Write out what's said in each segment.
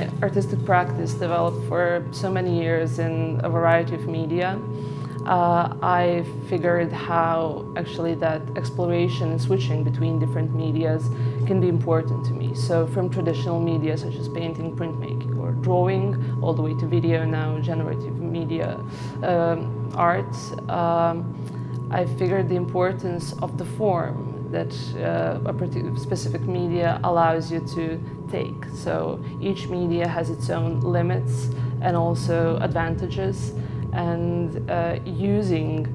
my artistic practice developed for so many years in a variety of media, I figured how actually that exploration and switching between different medias can be important to me. So from traditional media such as painting, printmaking, or drawing, all the way to video, now generative media art, I figured the importance of the form that a particular specific media allows you to take. So each media has its own limits and also advantages, and using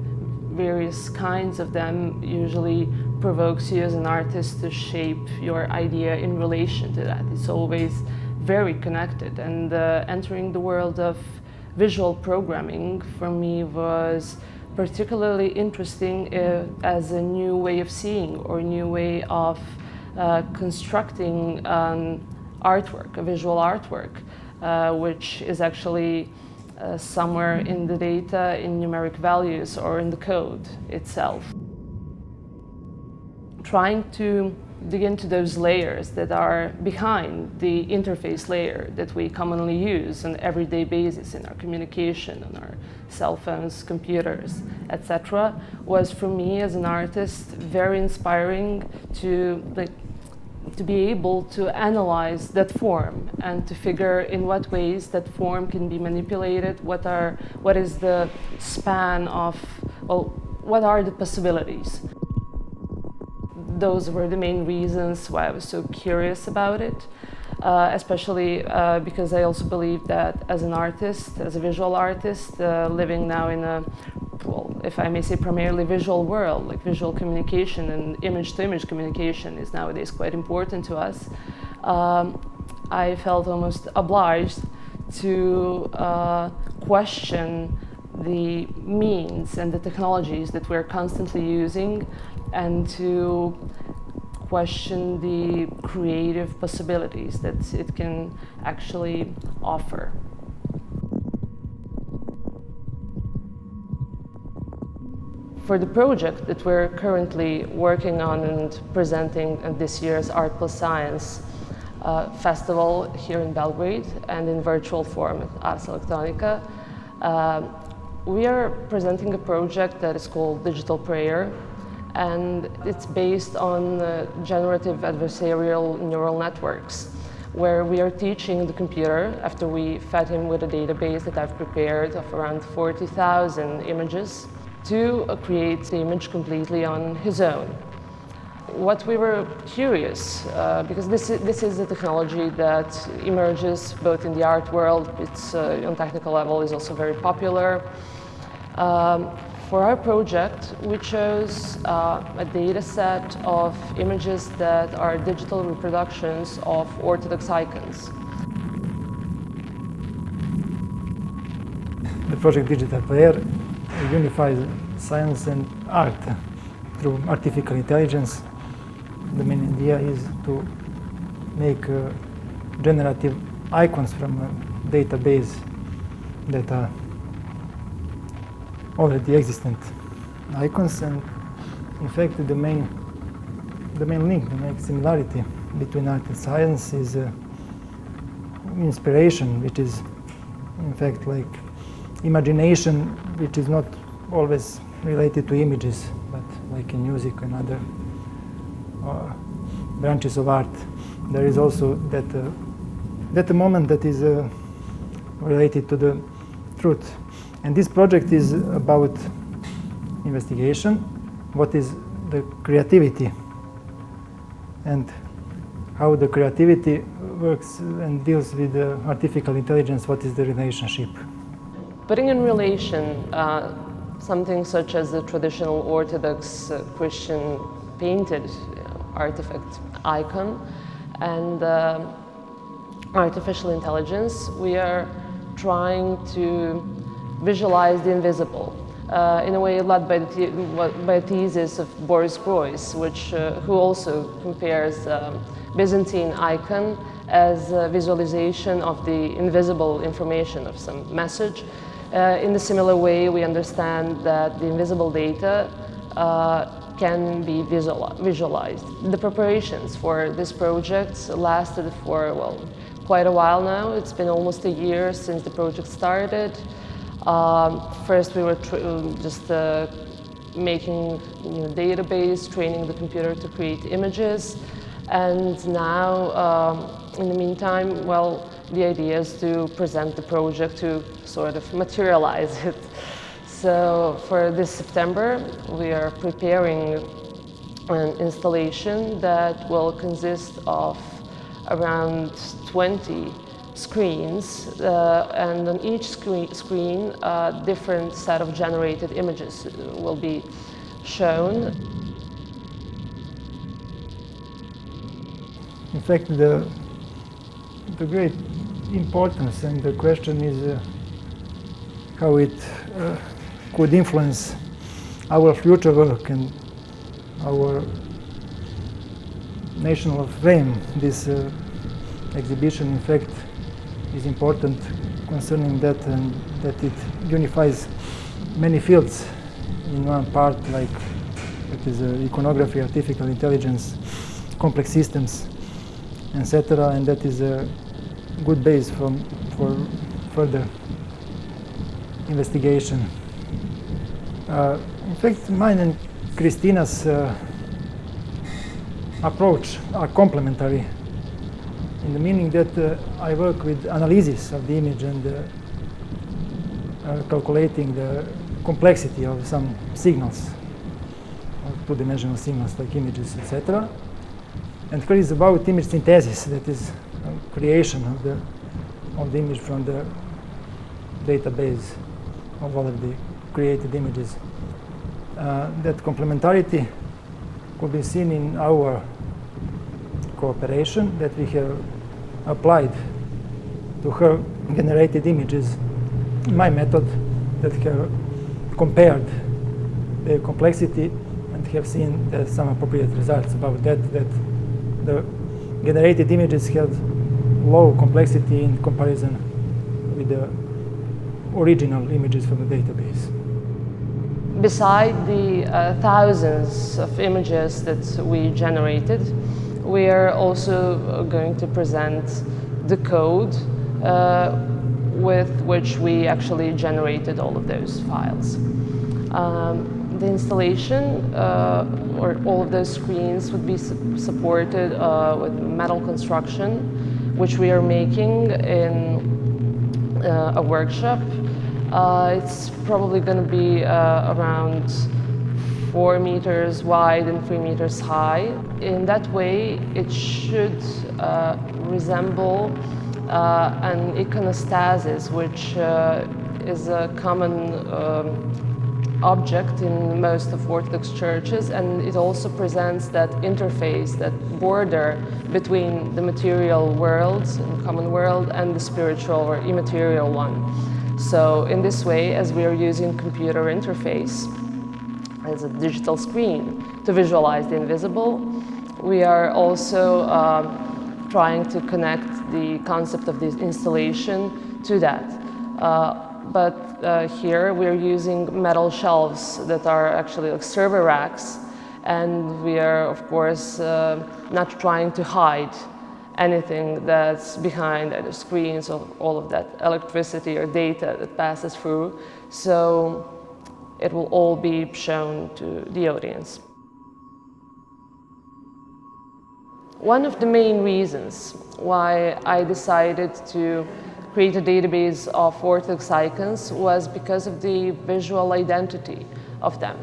various kinds of them usually provokes you as an artist to shape your idea in relation to that. It's always very connected, and entering the world of visual programming for me was particularly interesting as a new way of seeing or a new way of constructing artwork, a visual artwork, which is actually somewhere in the data, in numeric values, or in the code itself. Trying to dig into those layers that are behind the interface layer that we commonly use on an everyday basis in our communication, on our cell phones, computers, etc., was for me as an artist very inspiring to be able to analyze that form and to figure in what ways that form can be manipulated, what is the span of, well, what are the possibilities. Those were the main reasons why I was so curious about it, especially because I also believe that as an artist, as a visual artist, living now in a, well, if I may say, primarily visual world, like visual communication and image-to-image communication is nowadays quite important to us, I felt almost obliged to question the means and the technologies that we're constantly using, and to question the creative possibilities that it can actually offer. For the project that we're currently working on and presenting at this year's art+science festival here in Belgrade and in virtual form at селекције, we are presenting a project that is called Digital Prayer, and it's based on generative adversarial neural networks, where we are teaching the computer, after we fed him with a database that I've prepared of around 40,000 images, to create the image completely on his own. What we were curious, because this is a technology that emerges both in the art world, it's on technical level is also very popular. For our project, we chose a data set of images that are digital reproductions of Orthodox icons. The project Digital Prayer unifies science and art through artificial intelligence. The main idea is to make generative icons from a database that are already existent icons, and in fact the main link, the main similarity between art and science is inspiration, which is in fact like imagination, which is not always related to images, but like in music and other branches of art. There is also that moment that is related to the truth. And this project is about investigation, what is the creativity, and how the creativity works and deals with the artificial intelligence, what is the relationship. Putting in relation something such as the traditional Orthodox Christian painted artifact icon and artificial intelligence, we are trying to visualize the invisible in a way led by a thesis of Boris Groys, who also compares Byzantine icon as a visualization of the invisible information of some message. In a similar way, we understand that the invisible data can be visualized. The preparations for this project lasted for, well, quite a while now. It's been almost a year since the project started. First we were just making database, training the computer to create images, and now in the meantime, well, the idea is to present the project, to sort of materialize it. So for this September we are preparing an installation that will consist of around 20 screens, and on each screen a different set of generated images will be shown. In fact, the great importance and the question is how it could influence our future work and our national fame. This exhibition, in fact, is important concerning that, and that it unifies many fields in one part, like it is iconography, artificial intelligence, complex systems, etc., and that is a good base for further investigation. In fact, mine and Kristina's approach are complementary, in the meaning that I work with analysis of the image and calculating the complexity of some signals, two-dimensional signals like images, etc. And here is about image synthesis, that is creation of the image from the database of all of the created images. That complementarity could be seen in our cooperation that we have applied to her generated images, my method, that have compared the complexity and have seen some appropriate results about that the generated images have low complexity in comparison with the original images from the database. Beside the thousands of images that we generated, we are also going to present the code with which we actually generated all of those files. The installation, or all of those screens, would be supported with metal construction, which we are making in a workshop. It's probably going to be around 4 meters wide and 3 meters high. In that way, it should resemble an iconostasis, which is a common object in most of Orthodox churches, and it also presents that interface, that border between the material world, the common world, and the spiritual or immaterial one. So in this way, as we are using computer interface as a digital screen to visualize the invisible, we are also trying to connect the concept of this installation to that. But here we are using metal shelves that are actually like server racks, and we are, of course, not trying to hide anything that's behind either screens or all of that electricity or data that passes through. So it will all be shown to the audience. One of the main reasons why I decided to create a database of Orthodox icons was because of the visual identity of them.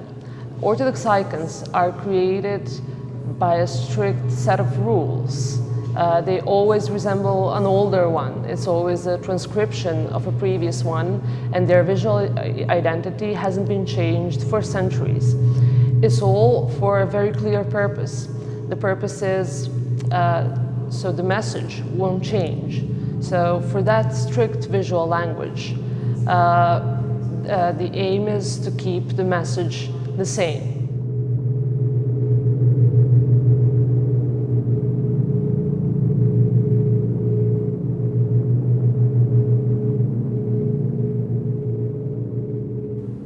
Orthodox icons are created by a strict set of rules. They always resemble an older one. It's always a transcription of a previous one, and their visual identity hasn't been changed for centuries. It's all for a very clear purpose. The purpose is so the message won't change. So for that strict visual language, the aim is to keep the message the same.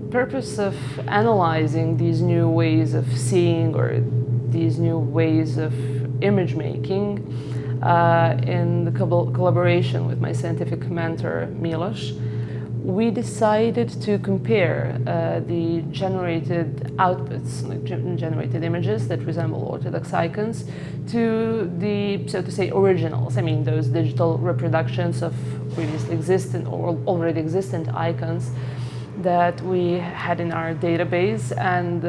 The purpose of analyzing these new ways of seeing or these new ways of image making in the collaboration with my scientific mentor, Milos, we decided to compare the generated outputs, like generated images that resemble Orthodox icons, to the, so to say, originals. I mean, those digital reproductions of previously existent or already existent icons that we had in our database, and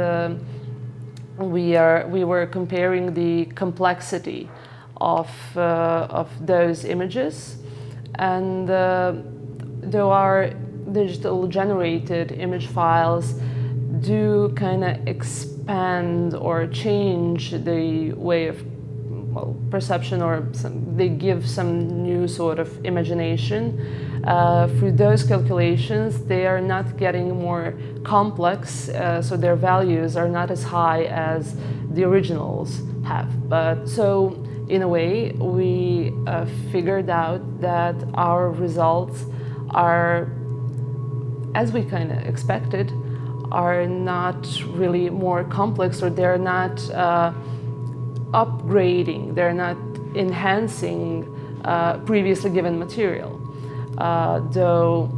we were comparing the complexity of those images, and though our digital generated image files do kind of expand or change the way of perception, or they give some new sort of imagination. Through those calculations, they are not getting more complex, so their values are not as high as the originals have. But so, in a way, we figured out that our results are, as we kind of expected, are not really more complex, or they're not upgrading, they're not enhancing previously given material. Though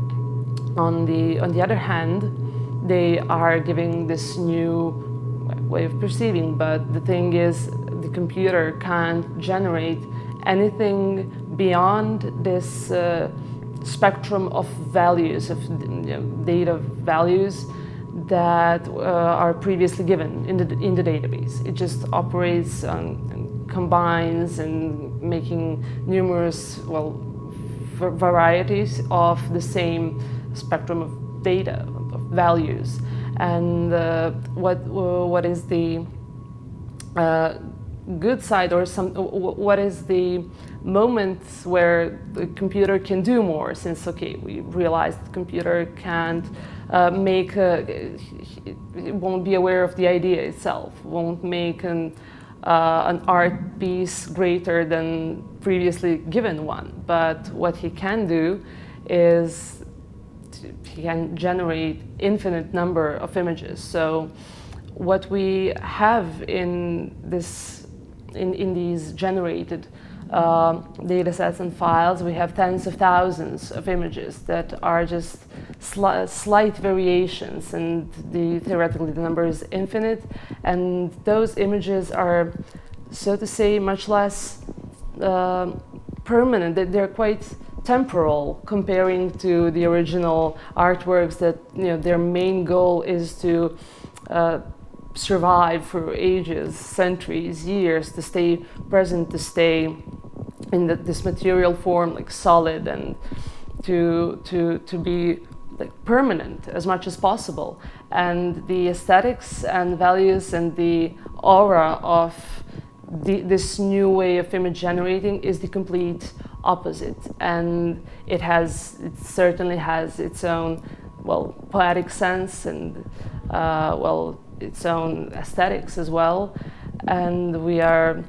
on the other hand, they are giving this new way of perceiving, but the thing is, the computer can't generate anything beyond this spectrum of values, of data values that are previously given in the database. It just operates and combines and making numerous, varieties of the same spectrum of data, of values. And what is the good side, or what is the moment where the computer can do more, since, okay, we realized the computer can't make it won't be aware of the idea itself, won't make an art piece greater than previously given one. But what he can do is he can generate infinite number of images. So what we have in this, in these generated data sets and files, we have tens of thousands of images that are just slight variations, and theoretically the number is infinite, and those images are, so to say, much less permanent. They're quite temporal comparing to the original artworks that, their main goal is to survive for ages, centuries, years, to stay present, to stay in this material form, like solid, and to be like permanent as much as possible. And the aesthetics and values and the aura of this new way of image generating is the complete opposite. And it certainly has its own, poetic sense, and its own aesthetics as well. And we are,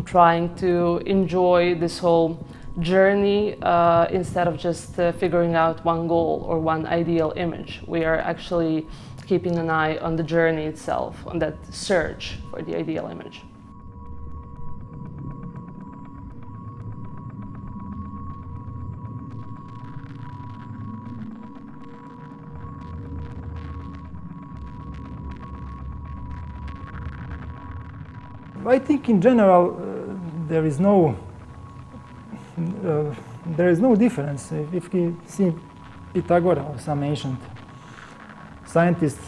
trying to enjoy this whole journey instead of just figuring out one goal or one ideal image. We are actually keeping an eye on the journey itself, on that search for the ideal image. I think in general there is no difference. If we see Pythagoras or some ancient scientists,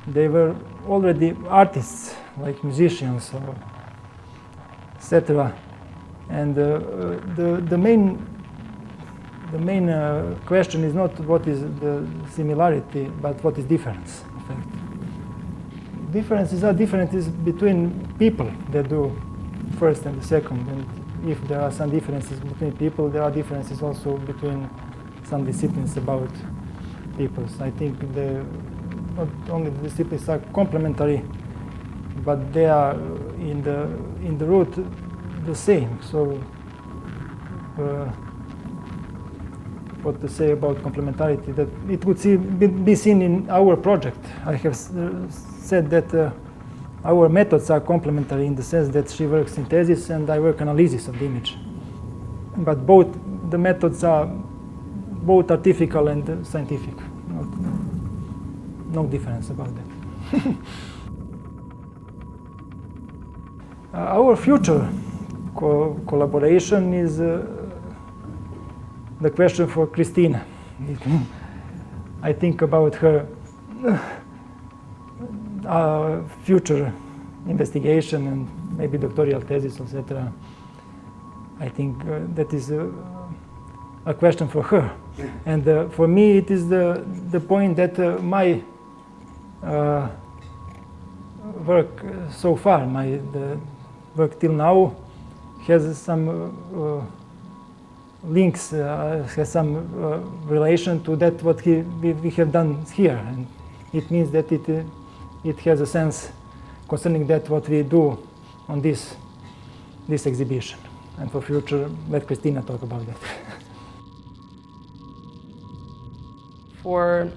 they were already artists, like musicians or etc. And the main question is not what is the similarity, but what is difference. In fact, differences are different between people that do first and the second, and if there are some differences between people, there are differences also between some disciplines about peoples. I think not only the disciplines are complementary, but they are in the root the same. So what to say about complementarity? That it would be seen in our project. I have said that our methods are complementary in the sense that she works synthesis and I work analysis of the image. But both the methods are both artificial and scientific. No difference about that. Our future collaboration is the question for Kristina. I think about her future investigation and maybe doctoral thesis, etc. I think that is a question for her. And for me, it is the point that my work so far, the work till now, has some links, has some relation to that what we have done here. And it means that it has a sense concerning that what we do on this exhibition. And for future, let Kristina talk about that. For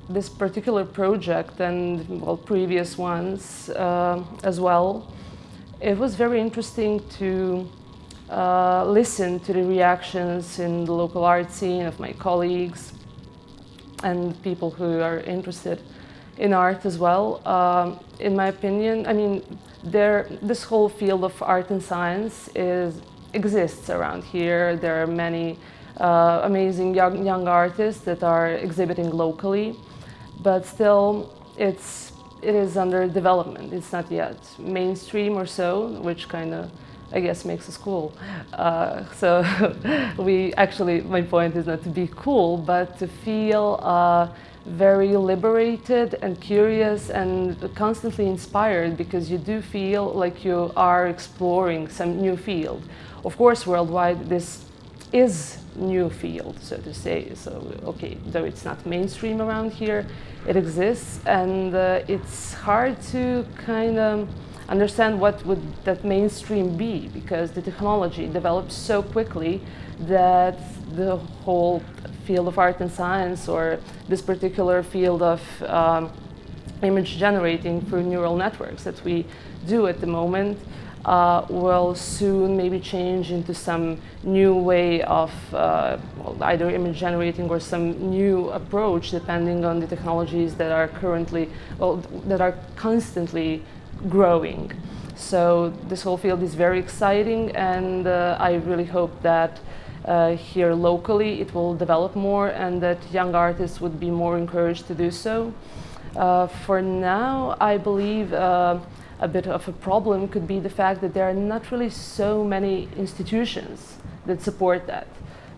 this particular project and previous ones as well, it was very interesting to listen to the reactions in the local art scene of my colleagues and people who are interested in art as well. In my opinion, I mean, this whole field of art and science exists around here. There are many amazing young artists that are exhibiting locally, but still it is under development. It's not yet mainstream or so, which kind of, I guess, makes us cool. So my point is not to be cool, but to feel very liberated and curious and constantly inspired, because you do feel like you are exploring some new field. Of course, worldwide, this is new field, so to say. So, okay, though it's not mainstream around here, it exists, and it's hard to kind of understand what would that mainstream be, because the technology develops so quickly that the whole field of art and science, or this particular field of image generating through neural networks that we do at the moment, will soon maybe change into some new way of either image generating or some new approach, depending on the technologies that are currently, that are constantly growing. So this whole field is very exciting, and I really hope that here locally it will develop more and that young artists would be more encouraged to do so. For now, I believe a bit of a problem could be the fact that there are not really so many institutions that support that.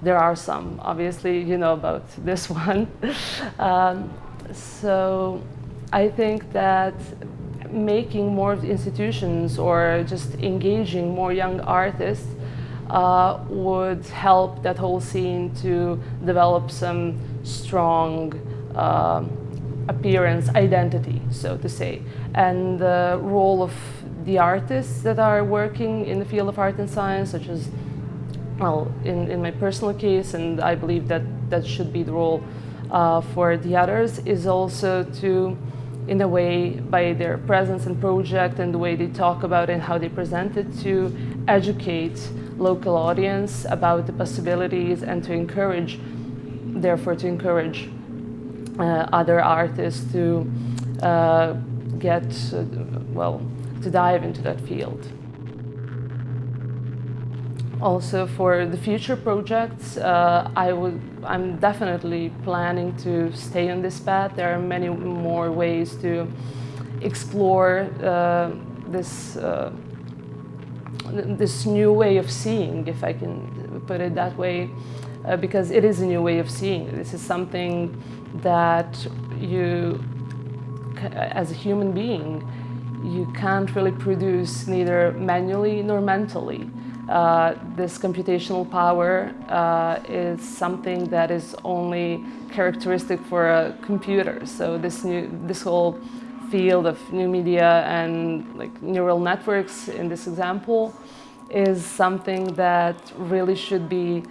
There are some, obviously, you know about this one. So I think that making more institutions or just engaging more young artists would help that whole scene to develop some strong appearance, identity, so to say. And the role of the artists that are working in the field of art and science, such as, well, in my personal case, and I believe that that should be the role for the others, is also to, in a way, by their presence and project and the way they talk about it and how they present it, to educate local audience about the possibilities and to encourage, therefore to encourage other artists to to dive into that field. Also, for the future projects, I'm definitely planning to stay on this path. There are many more ways to explore this new way of seeing, if I can put it that way, because it is a new way of seeing. This is something that you, as a human being, you can't really produce neither manually nor mentally. This computational power is something that is only characteristic for a computer. So this whole field of new media and like neural networks in this example is something that really should be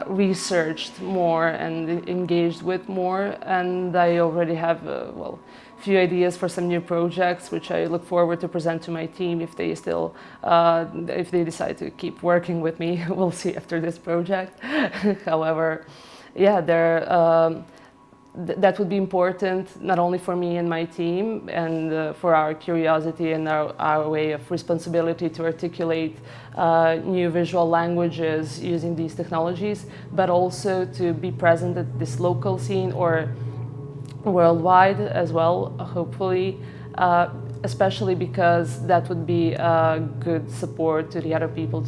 researched more and engaged with more, and I already have well, few ideas for some new projects, which I look forward to present to my team if they still, if they decide to keep working with me. We'll see after this project. However, yeah, that would be important not only for me and my team and for our curiosity and our way of responsibility to articulate new visual languages using these technologies, but also to be present at this local scene or worldwide as well, hopefully, especially because that would be a good support to the other people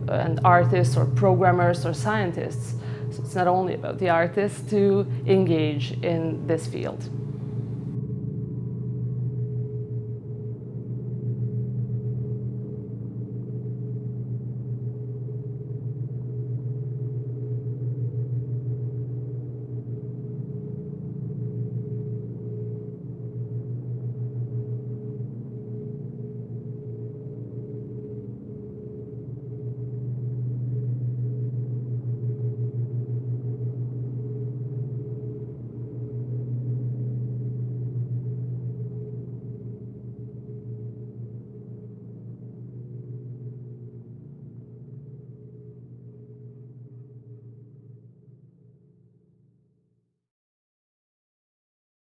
and artists or programmers or scientists. So it's not only about the artists to engage in this field.